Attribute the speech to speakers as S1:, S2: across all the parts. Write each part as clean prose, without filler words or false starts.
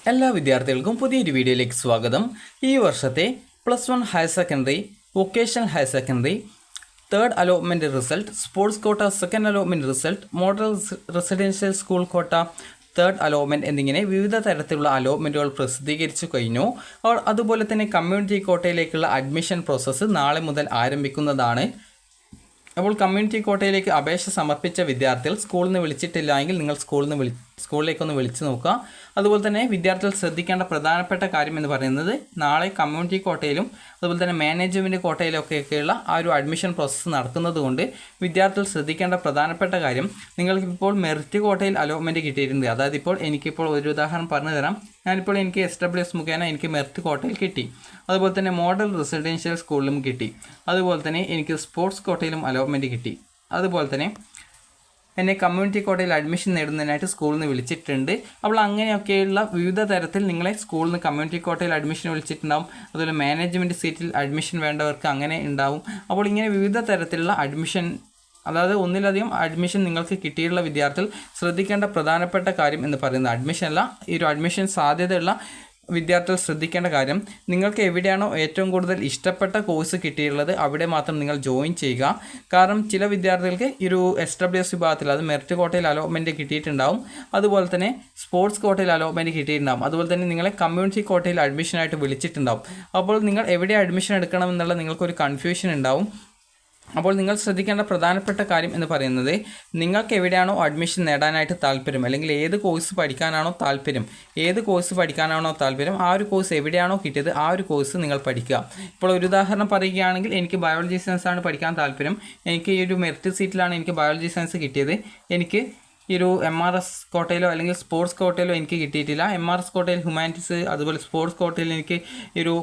S1: എല്ലാ വിദ്യാർത്ഥികൾക്കും പുതിയൊരു വീഡിയോയിലേക്ക് സ്വാഗതം. ഈ വർഷത്തെ +1 higher secondary, vocational higher secondary, third allotment result, sports quota second allotment result, model residential school കോട്ട തേർഡ് അലോട്ട്മെൻറ്റ് എന്നിങ്ങനെ വിവിധ തരത്തിലുള്ള അലോട്ട്മെൻറ്റുകൾ പ്രസിദ്ധീകരിച്ചു കഴിഞ്ഞു. അതുപോലെ തന്നെ കമ്മ്യൂണിറ്റി കോട്ടയിലേക്കുള്ള അഡ്മിഷൻ പ്രോസസ്സ് നാളെ മുതൽ ആരംഭിക്കുന്നതാണ്. അപ്പോൾ കമ്മ്യൂണിറ്റി കോട്ടയിലേക്ക് അപേക്ഷ സമർപ്പിച്ച വിദ്യാർത്ഥികൾ സ്കൂളിൽ നിന്ന് വിളിച്ചിട്ടില്ല എങ്കിൽ നിങ്ങൾ സ്കൂളിലേക്കൊന്ന് വിളിച്ചു നോക്കുക. അതുപോലെ തന്നെ വിദ്യാർത്ഥികൾ ശ്രദ്ധിക്കേണ്ട പ്രധാനപ്പെട്ട കാര്യം എന്ന് പറയുന്നത് നാളെ കമ്മ്യൂണിറ്റി കോട്ടയിലും അതുപോലെ തന്നെ മാനേജ്മെൻറ്റ് കോട്ടയിലൊക്കെയുള്ള ആ ഒരു അഡ്മിഷൻ പ്രോസസ്സ് നടക്കുന്നത് കൊണ്ട് വിദ്യാർത്ഥികൾ ശ്രദ്ധിക്കേണ്ട പ്രധാനപ്പെട്ട കാര്യം, നിങ്ങൾക്കിപ്പോൾ മെറിറ്റ് കോട്ടയിൽ അലോട്ട്മെൻറ്റ് കിട്ടിയിട്ടുണ്ട്. അതായത് എനിക്കിപ്പോൾ ഒരു ഉദാഹരണം പറഞ്ഞു തരാം. ഞാനിപ്പോൾ എനിക്ക് SWS മുഖേന എനിക്ക് മെറിറ്റ് കോട്ടയിൽ കിട്ടി. അതുപോലെ തന്നെ മോഡൽ റെസിഡൻഷ്യൽ സ്കൂളിലും കിട്ടി. അതുപോലെ തന്നെ എനിക്ക് സ്പോർട്സ് കോട്ടയിലും അലോട്ട്മെൻറ്റ് കിട്ടി. അതുപോലെ തന്നെ എന്നെ കമ്മ്യൂണിറ്റി കോട്ടയിൽ അഡ്മിഷൻ നേടുന്നതിനായിട്ട് സ്കൂളിൽ നിന്ന് വിളിച്ചിട്ടുണ്ട്. അപ്പോൾ അങ്ങനെയൊക്കെയുള്ള വിവിധ തരത്തിൽ നിങ്ങളെ സ്കൂളിൽ നിന്ന് കമ്മ്യൂണിറ്റി കോട്ടയിൽ അഡ്മിഷൻ വിളിച്ചിട്ടുണ്ടാവും. അതുപോലെ മാനേജ്മെൻറ്റ് സീറ്റിൽ അഡ്മിഷൻ വേണ്ടവർക്ക് അങ്ങനെ ഉണ്ടാവും. അപ്പോൾ ഇങ്ങനെ വിവിധ തരത്തിലുള്ള അഡ്മിഷൻ, അതായത് ഒന്നിലധികം അഡ്മിഷൻ നിങ്ങൾക്ക് കിട്ടിയിട്ടുള്ള വിദ്യാർത്ഥികൾ ശ്രദ്ധിക്കേണ്ട പ്രധാനപ്പെട്ട കാര്യം എന്ന് പറയുന്നത് അഡ്മിഷനല്ല, ഈ ഒരു അഡ്മിഷൻ സാധ്യതയുള്ള വിദ്യാർത്ഥികൾ ശ്രദ്ധിക്കേണ്ട കാര്യം, നിങ്ങൾക്ക് എവിടെയാണോ ഏറ്റവും കൂടുതൽ ഇഷ്ടപ്പെട്ട കോഴ്സ് കിട്ടിയിട്ടുള്ളത് അവിടെ മാത്രം നിങ്ങൾ ജോയിൻ ചെയ്യുക. കാരണം ചില വിദ്യാർത്ഥികൾക്ക് ഈ ഒരു SWS വിഭാഗത്തിൽ, അത് മെറിറ്റ് കോട്ടയിൽ അലോട്ട്മെൻറ്റ് കിട്ടിയിട്ടുണ്ടാവും. അതുപോലെ തന്നെ സ്പോർട്സ് കോട്ടയിൽ അലോട്ട്മെൻറ്റ് കിട്ടിയിട്ടുണ്ടാവും. അതുപോലെ തന്നെ നിങ്ങളെ കമ്മ്യൂണിറ്റി കോട്ടയിൽ അഡ്മിഷനായിട്ട് വിളിച്ചിട്ടുണ്ടാവും. അപ്പോൾ നിങ്ങൾ എവിടെ അഡ്മിഷൻ എടുക്കണം എന്നുള്ള നിങ്ങൾക്കൊരു കൺഫ്യൂഷൻ ഉണ്ടാവും. അപ്പോൾ നിങ്ങൾ ശ്രദ്ധിക്കേണ്ട പ്രധാനപ്പെട്ട കാര്യം എന്ന് പറയുന്നത്, നിങ്ങൾക്ക് എവിടെയാണോ അഡ്മിഷൻ നേടാനായിട്ട് താല്പര്യം, അല്ലെങ്കിൽ ഏത് കോഴ്സ് പഠിക്കാനാണോ താല്പര്യം, ആ ഒരു കോഴ്സ് എവിടെയാണോ കിട്ടിയത് ആ ഒരു കോഴ്സ് നിങ്ങൾ പഠിക്കുക. ഇപ്പോൾ ഒരു ഉദാഹരണം പറയുകയാണെങ്കിൽ, എനിക്ക് ബയോളജി സയൻസ് ആണ് പഠിക്കാൻ താല്പര്യം. എനിക്ക് ഈ ഒരു മെറിറ്റ് സീറ്റിലാണ് എനിക്ക് ബയോളജി സയൻസ് കിട്ടിയത്. എനിക്ക് ഈ ഒരു MRS കോട്ടയിലോ അല്ലെങ്കിൽ സ്പോർട്സ് കോട്ടയിലോ എനിക്ക് കിട്ടിയിട്ടില്ല. MRS കോട്ടയിൽ ഹ്യൂമാനിറ്റീസ്, അതുപോലെ സ്പോർട്സ് കോട്ടയിൽ എനിക്ക് ഈ ഒരു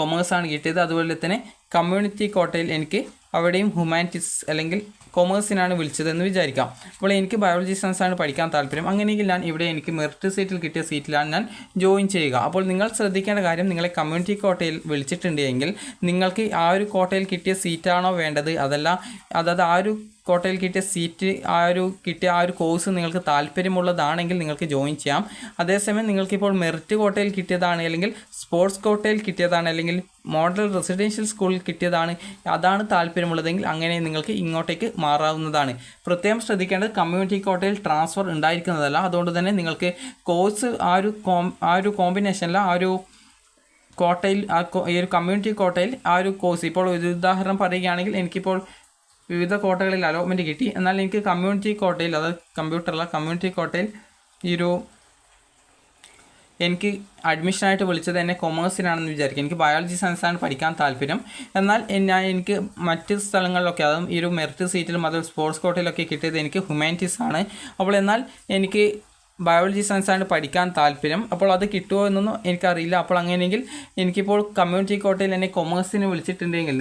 S1: കൊമേഴ്സാണ് കിട്ടിയത്. അതുപോലെ തന്നെ കമ്മ്യൂണിറ്റി കോട്ടയിൽ എനിക്ക് അവിടെയും ഹ്യൂമാനിറ്റീസ് അല്ലെങ്കിൽ കൊമേഴ്സിനാണ് വിളിച്ചതെന്ന് വിചാരിക്കാം. അപ്പോൾ എനിക്ക് ബയോളജി സയൻസ് ആണ് പഠിക്കാൻ താല്പര്യം. അങ്ങനെയെങ്കിൽ ഞാൻ ഇവിടെ എനിക്ക് മെറിറ്റ് സീറ്റിൽ കിട്ടിയ സീറ്റിലാണ് ഞാൻ ജോയിൻ ചെയ്യുക. അപ്പോൾ നിങ്ങൾ ശ്രദ്ധിക്കേണ്ട കാര്യം, നിങ്ങളെ കമ്മ്യൂണിറ്റി കോട്ടയിൽ വിളിച്ചിട്ടുണ്ടെങ്കിൽ നിങ്ങൾക്ക് ആ ഒരു കോട്ടയിൽ കിട്ടിയ സീറ്റാണോ വേണ്ടത്, അതായത് ആ ഒരു കോട്ടയിൽ കിട്ടിയ സീറ്റ്, ആ ഒരു കോഴ്സ് നിങ്ങൾക്ക് താല്പര്യമുള്ളതാണെങ്കിൽ നിങ്ങൾക്ക് ജോയിൻ ചെയ്യാം. അതേസമയം നിങ്ങൾക്കിപ്പോൾ മെറിറ്റ് കോട്ടയിൽ കിട്ടിയതാണ്, അല്ലെങ്കിൽ സ്പോർട്സ് കോട്ടയിൽ കിട്ടിയതാണ്, അല്ലെങ്കിൽ മോഡൽ റെസിഡൻഷ്യൽ സ്കൂളിൽ കിട്ടിയതാണ്, അതാണ് താല്പര്യമുള്ളതെങ്കിൽ അങ്ങനെ നിങ്ങൾക്ക് ഇങ്ങോട്ടേക്ക് മാറാവുന്നതാണ്. പ്രത്യേകം ശ്രദ്ധിക്കേണ്ടത്, കമ്മ്യൂണിറ്റി കോട്ടയിൽ ട്രാൻസ്ഫർ ഉണ്ടായിരിക്കുന്നതല്ല. അതുകൊണ്ട് തന്നെ നിങ്ങൾക്ക് കോഴ്സ് ആ ഒരു കോമ്പിനേഷനിൽ ആ ഒരു കോട്ടയിൽ, ഈ ഒരു കമ്മ്യൂണിറ്റി കോട്ടയിൽ ആ ഒരു കോഴ്സ്, ഇപ്പോൾ ഒരു ഉദാഹരണം പറയുകയാണെങ്കിൽ, എനിക്കിപ്പോൾ വിവിധ കോട്ടകളിൽ അലോട്ട്മെൻറ്റ് കിട്ടി. എന്നാൽ എനിക്ക് കമ്മ്യൂണിറ്റി കോട്ടയിൽ, അതായത് കമ്മ്യൂണിറ്റി കോട്ടയിൽ എനിക്ക് അഡ്മിഷനായിട്ട് വിളിച്ചത് എന്നെ കൊമേഴ്സിനാണെന്ന് വിചാരിക്കും. എനിക്ക് ബയോളജി സയൻസാണ് പഠിക്കാൻ താല്പര്യം. എന്നാൽ എനിക്ക് മറ്റ് സ്ഥലങ്ങളിലൊക്കെ, അതും ഈ ഒരു മെറിറ്റ് സീറ്റിലും അതും സ്പോർട്സ് കോട്ടയിലൊക്കെ കിട്ടിയത് എനിക്ക് ഹ്യൂമാനിറ്റീസ് ആണ്. അപ്പോൾ എന്നാൽ എനിക്ക് ബയോളജി സയൻസാണ് പഠിക്കാൻ താല്പര്യം. അപ്പോൾ അത് കിട്ടുമോ എന്നൊന്നും എനിക്കറിയില്ല. അപ്പോൾ അങ്ങനെയെങ്കിൽ എനിക്കിപ്പോൾ കമ്മ്യൂണിറ്റി കോട്ടയിൽ എന്നെ കൊമേഴ്സിന് വിളിച്ചിട്ടുണ്ടെങ്കിൽ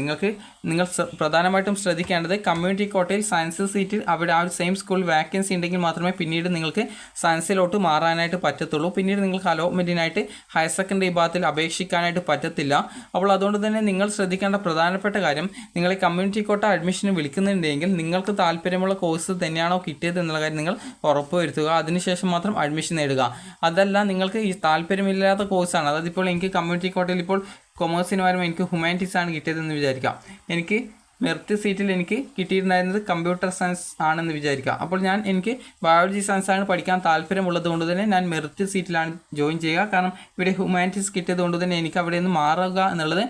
S1: നിങ്ങൾ പ്രധാനമായിട്ടും ശ്രദ്ധിക്കേണ്ടത്, കമ്മ്യൂണിറ്റി കോട്ടയിൽ സയൻസ് സീറ്റിൽ അവിടെ ആ ഒരു സെയിം സ്കൂൾ വാക്കൻസി ഉണ്ടെങ്കിൽ മാത്രമേ പിന്നീട് നിങ്ങൾക്ക് സയൻസിലോട്ട് മാറാനായിട്ട് പറ്റത്തുള്ളൂ. പിന്നീട് നിങ്ങൾക്ക് അലോട്ട്മെൻറ്റിനായിട്ട് ഹയർ സെക്കൻഡറി വിഭാഗത്തിൽ അപേക്ഷിക്കാനായിട്ട് പറ്റത്തില്ല. അപ്പോൾ അതുകൊണ്ട് തന്നെ നിങ്ങൾ ശ്രദ്ധിക്കേണ്ട പ്രധാനപ്പെട്ട കാര്യം, നിങ്ങളെ കമ്മ്യൂണിറ്റി കോട്ട അഡ്മിഷന് വിളിക്കുന്നുണ്ടെങ്കിൽ നിങ്ങൾക്ക് താല്പര്യമുള്ള കോഴ്സ് തന്നെയാണോ കിട്ടിയത് എന്നുള്ള കാര്യം നിങ്ങൾ ഉറപ്പുവരുത്തുക. അതിനുശേഷം മാത്രം അഡ്മിഷൻ നേടുക. അതല്ല, നിങ്ങൾക്ക് ഈ താല്പര്യമില്ലാത്ത കോഴ്സാണ്, അതായത് ഇപ്പോൾ എനിക്ക് കമ്മ്യൂണിറ്റി കോട്ടയിൽ ഇപ്പോൾ കൊമേഴ്സിന് വരുമ്പോൾ എനിക്ക് ഹ്യൂമാനിറ്റീസ് ആണ് കിട്ടിയതെന്ന് വിചാരിക്കാം. എനിക്ക് മെറിറ്റ് സീറ്റിൽ എനിക്ക് കിട്ടിയിട്ടുണ്ടായിരുന്നത് കമ്പ്യൂട്ടർ സയൻസ് ആണെന്ന് വിചാരിക്കുക. അപ്പോൾ എനിക്ക് ബയോളജി സയൻസ് ആണ് പഠിക്കാൻ താല്പര്യമുള്ളത് കൊണ്ട് തന്നെ ഞാൻ മെറിറ്റ് സീറ്റിലാണ് ജോയിൻ ചെയ്യുക. കാരണം ഇവിടെ ഹ്യൂമാനിറ്റീസ് കിട്ടിയത് കൊണ്ട് തന്നെ എനിക്ക് അവിടെ നിന്ന് മാറുക എന്നുള്ളത്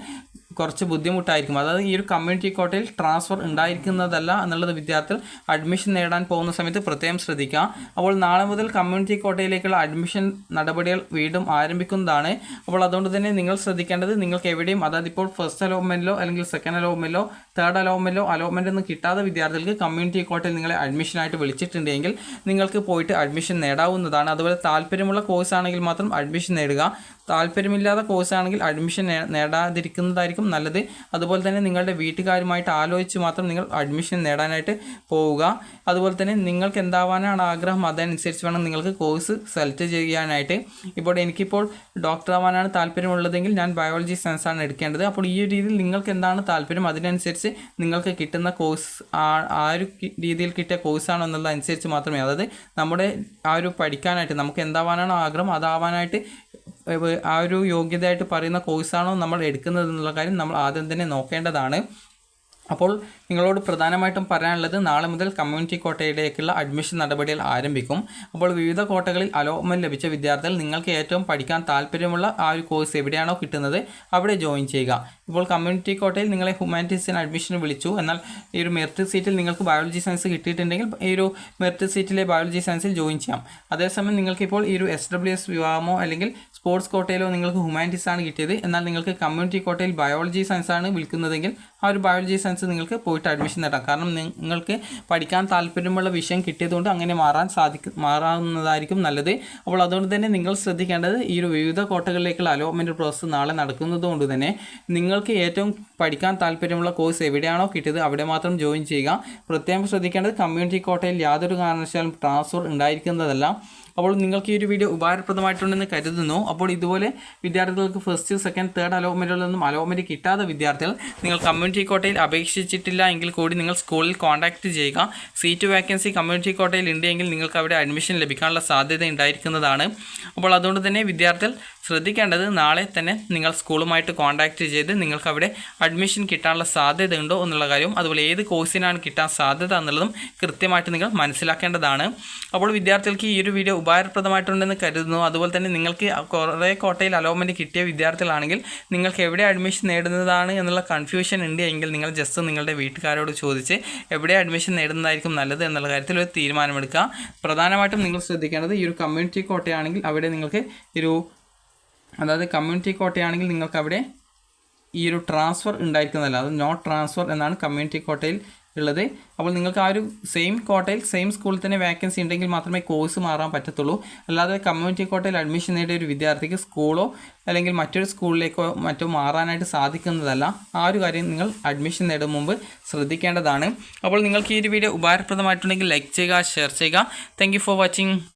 S1: കുറച്ച് ബുദ്ധിമുട്ടായിരിക്കും. അതായത് ഈ ഒരു കമ്മ്യൂണിറ്റി കോട്ടയിൽ ട്രാൻസ്ഫർ ഉണ്ടായിരിക്കുന്നതല്ല എന്നുള്ളത് വിദ്യാർത്ഥികൾ അഡ്മിഷൻ നേടാൻ പോകുന്ന സമയത്ത് പ്രത്യേകം ശ്രദ്ധിക്കുക. അപ്പോൾ നാളെ മുതൽ കമ്മ്യൂണിറ്റി കോട്ടയിലേക്കുള്ള അഡ്മിഷൻ നടപടികൾ വീണ്ടും ആരംഭിക്കുന്നതാണ്. അപ്പോൾ അതുകൊണ്ട് തന്നെ നിങ്ങൾ ശ്രദ്ധിക്കേണ്ടത്, നിങ്ങൾക്ക് എവിടെയും, അതായത് ഇപ്പോൾ ഫസ്റ്റ് അലോട്ട്മെൻറ്റിലോ അല്ലെങ്കിൽ സെക്കൻഡ് അലോട്ട്മെൻറ്റിലോ തേർഡ് അലോട്ട്മെൻറ്റ് ഒന്നും കിട്ടാത്ത വിദ്യാർത്ഥികൾക്ക് കമ്മ്യൂണിറ്റി കോട്ടയിൽ നിങ്ങളെ അഡ്മിഷനായിട്ട് വിളിച്ചിട്ടുണ്ടെങ്കിൽ നിങ്ങൾക്ക് പോയിട്ട് അഡ്മിഷൻ നേടാവുന്നതാണ്. അതുപോലെ താല്പര്യമുള്ള കോഴ്സ് ആണെങ്കിൽ മാത്രം അഡ്മിഷൻ നേടുക. താല്പര്യമില്ലാത്ത കോഴ്സാണെങ്കിൽ അഡ്മിഷൻ നേടാതിരിക്കുന്നതായിരിക്കും നല്ലത്. അതുപോലെ തന്നെ നിങ്ങളുടെ വീട്ടുകാരുമായിട്ട് ആലോചിച്ച് മാത്രം നിങ്ങൾ അഡ്മിഷൻ നേടാനായിട്ട് പോവുക. അതുപോലെ തന്നെ നിങ്ങൾക്ക് എന്താവാനാണ് ആഗ്രഹം, അതനുസരിച്ച് വേണം നിങ്ങൾക്ക് കോഴ്സ് സെലക്ട് ചെയ്യാനായിട്ട്. എനിക്കിപ്പോൾ ഡോക്ടർ ആവാനാണ് താല്പര്യമുള്ളതെങ്കിൽ ഞാൻ ബയോളജി സയൻസ് ആണ് എടുക്കേണ്ടത്. അപ്പോൾ ഈ രീതിയിൽ നിങ്ങൾക്ക് എന്താണ് താല്പര്യം, അതിനനുസരിച്ച് നിങ്ങൾക്ക് കിട്ടുന്ന കോഴ്സ് ആ ഒരു രീതിയിൽ കിട്ടിയ കോഴ്സാണോ എന്നുള്ളതനുസരിച്ച് മാത്രമേ, അതായത് നമ്മുടെ ആ ഒരു പഠിക്കാനായിട്ട് നമുക്ക് എന്താവാനാണോ ആഗ്രഹം അതാവാനായിട്ട് ആ ഒരു യോഗ്യതയായിട്ട് പറയുന്ന കോഴ്സാണോ നമ്മൾ എടുക്കുന്നത് എന്നുള്ള കാര്യം നമ്മൾ ആദ്യം തന്നെ നോക്കേണ്ടതാണ്. അപ്പോൾ നിങ്ങളോട് പ്രധാനമായിട്ടും പറയാനുള്ളത് നാളെ മുതൽ കമ്മ്യൂണിറ്റി കോട്ടയിലേക്കുള്ള അഡ്മിഷൻ നടപടികൾ ആരംഭിക്കും. അപ്പോൾ വിവിധ കോട്ടകളിൽ അലോട്ട്മെൻറ്റ് ലഭിച്ച വിദ്യാർത്ഥികൾ നിങ്ങൾക്ക് ഏറ്റവും പഠിക്കാൻ താല്പര്യമുള്ള ആ ഒരു കോഴ്സ് എവിടെയാണോ കിട്ടുന്നത് അവിടെ ജോയിൻ ചെയ്യുക. ഇപ്പോൾ കമ്മ്യൂണിറ്റി കോട്ടയിൽ നിങ്ങളെ ഹ്യൂമാനിറ്റീസിന് അഡ്മിഷൻ വിളിച്ചു, എന്നാൽ ഈ ഒരു മെറിറ്റ് സീറ്റിൽ നിങ്ങൾക്ക് ബയോളജി സയൻസ് കിട്ടിയിട്ടുണ്ടെങ്കിൽ ഈ ഒരു മെറിറ്റ് സീറ്റിലെ ബയോളജി സയൻസിൽ ജോയിൻ ചെയ്യാം. അതേസമയം നിങ്ങൾക്കിപ്പോൾ ഈ ഒരു SWS വിഭാഗമോ അല്ലെങ്കിൽ സ്പോർട്സ് കോട്ടയിലോ നിങ്ങൾക്ക് ഹ്യൂമാനിറ്റീസ് ആണ് കിട്ടിയത്, എന്നാൽ നിങ്ങൾക്ക് കമ്മ്യൂണിറ്റി കോട്ടയിൽ ബയോളജി സയൻസ് ആണ് വിളിക്കുന്നതെങ്കിൽ ആ ഒരു ബയോളജി സയൻസ് നിങ്ങൾക്ക് പോയിട്ട് അഡ്മിഷൻ നേടാം. കാരണം നിങ്ങൾക്ക് പഠിക്കാൻ താല്പര്യമുള്ള വിഷയം കിട്ടിയതുകൊണ്ട് അങ്ങനെ മാറാവുന്നതായിരിക്കും നല്ലത്. അപ്പോൾ അതുകൊണ്ട് തന്നെ നിങ്ങൾ ശ്രദ്ധിക്കേണ്ടത് ഈ ഒരു വിവിധ കോട്ടകളിലേക്കുള്ള അലോട്ട്മെൻറ്റ് പ്രോസസ്സ് നാളെ നടക്കുന്നതുകൊണ്ട് തന്നെ നിങ്ങൾക്ക് ഏറ്റവും പഠിക്കാൻ താല്പര്യമുള്ള കോഴ്സ് എവിടെയാണോ കിട്ടിയത് അവിടെ മാത്രം ജോയിൻ ചെയ്യുക. പ്രത്യേകം ശ്രദ്ധിക്കേണ്ടത് കമ്മ്യൂണിറ്റി കോട്ടയിൽ യാതൊരു കാരണവശാലും ട്രാൻസ്ഫർ ഉണ്ടായിരിക്കുന്നതല്ല. അപ്പോൾ നിങ്ങൾക്ക് ഈ ഒരു വീഡിയോ ഉപകാരപ്രദമായിട്ടുണ്ടെന്ന് കരുതുന്നു. അപ്പോൾ ഇതുപോലെ വിദ്യാർത്ഥികൾക്ക് ഫസ്റ്റ്, സെക്കൻഡ്, തേർഡ് അലോട്ട്മെൻറ്റുകളിലൊന്നും അലോട്ട്മെൻറ്റ് കിട്ടാത്ത വിദ്യാർത്ഥികൾ നിങ്ങൾ കമ്മ്യൂണിറ്റി കോട്ടയിൽ അപേക്ഷിച്ചിട്ടില്ല എങ്കിൽ കൂടി നിങ്ങൾ സ്കൂളിൽ കോൺടാക്റ്റ് ചെയ്യുക. സീറ്റ് വാക്കൻസി കമ്മ്യൂണിറ്റി കോട്ടയിൽ ഉണ്ടെങ്കിൽ നിങ്ങൾക്ക് അവിടെ അഡ്മിഷൻ ലഭിക്കാനുള്ള സാധ്യത ഉണ്ടായിരിക്കുന്നതാണ്. അപ്പോൾ അതുകൊണ്ട് തന്നെ വിദ്യാർത്ഥികൾ ശ്രദ്ധിക്കേണ്ടത് നാളെ തന്നെ നിങ്ങൾ സ്കൂളുമായിട്ട് കോൺടാക്റ്റ് ചെയ്ത് നിങ്ങൾക്ക് അവിടെ അഡ്മിഷൻ കിട്ടാനുള്ള സാധ്യത ഉണ്ടോ എന്നുള്ള കാര്യവും അതുപോലെ ഏത് കോഴ്സിനാണ് കിട്ടാൻ സാധ്യത എന്നുള്ളതും കൃത്യമായിട്ട് നിങ്ങൾ മനസ്സിലാക്കേണ്ടതാണ്. അപ്പോൾ വിദ്യാർത്ഥികൾക്ക് ഈ ഒരു വീഡിയോ ഉപകാരപ്രദമായിട്ടുണ്ടെന്ന് കരുതുന്നു. അതുപോലെ തന്നെ നിങ്ങൾക്ക് കുറേ കോട്ടയിൽ അലോട്ട്മെൻറ്റ് കിട്ടിയ വിദ്യാർത്ഥികളാണെങ്കിൽ നിങ്ങൾക്ക് എവിടെ അഡ്മിഷൻ നേടുന്നതാണ് എന്നുള്ള കൺഫ്യൂഷൻ ഉണ്ട് എങ്കിൽ നിങ്ങൾ ജസ്റ്റ് നിങ്ങളുടെ വീട്ടുകാരോട് ചോദിച്ച് എവിടെ അഡ്മിഷൻ നേടുന്നതായിരിക്കും നല്ലത് എന്നുള്ള കാര്യത്തിൽ ഒരു തീരുമാനമെടുക്കുക. പ്രധാനമായിട്ടും നിങ്ങൾ ശ്രദ്ധിക്കേണ്ടത് ഈ ഒരു കമ്മ്യൂണിറ്റി കോട്ടയാണെങ്കിൽ അവിടെ നിങ്ങൾക്ക് കമ്മ്യൂണിറ്റി കോട്ടയാണെങ്കിൽ നിങ്ങൾക്ക് അവിടെ ഈ ഒരു ട്രാൻസ്ഫർ ഉണ്ടായിരിക്കുന്നതല്ല, അത് നോ ട്രാൻസ്ഫർ എന്നാണ് കമ്മ്യൂണിറ്റി കോട്ടയിൽ ഉള്ളത്. അപ്പോൾ നിങ്ങൾക്ക് ആ ഒരു സെയിം കോട്ടയിൽ സെയിം സ്കൂളിൽ തന്നെ വാക്കൻസി ഉണ്ടെങ്കിൽ മാത്രമേ കോഴ്സ് മാറാൻ പറ്റത്തുള്ളൂ. അല്ലാതെ കമ്മ്യൂണിറ്റി കോട്ടയിൽ അഡ്മിഷൻ നേടിയ ഒരു വിദ്യാർത്ഥിക്ക് സ്കൂളോ അല്ലെങ്കിൽ മറ്റൊരു സ്കൂളിലേക്കോ മറ്റോ മാറാനായിട്ട് സാധിക്കുന്നതല്ല. ആ ഒരു കാര്യം നിങ്ങൾ അഡ്മിഷൻ നേടും മുമ്പ് ശ്രദ്ധിക്കേണ്ടതാണ്. അപ്പോൾ നിങ്ങൾക്ക് ഈ ഒരു വീഡിയോ ഉപകാരപ്രദമായിട്ടുണ്ടെങ്കിൽ ലൈക്ക് ചെയ്യുക, ഷെയർ ചെയ്യുക. Thank you for watching.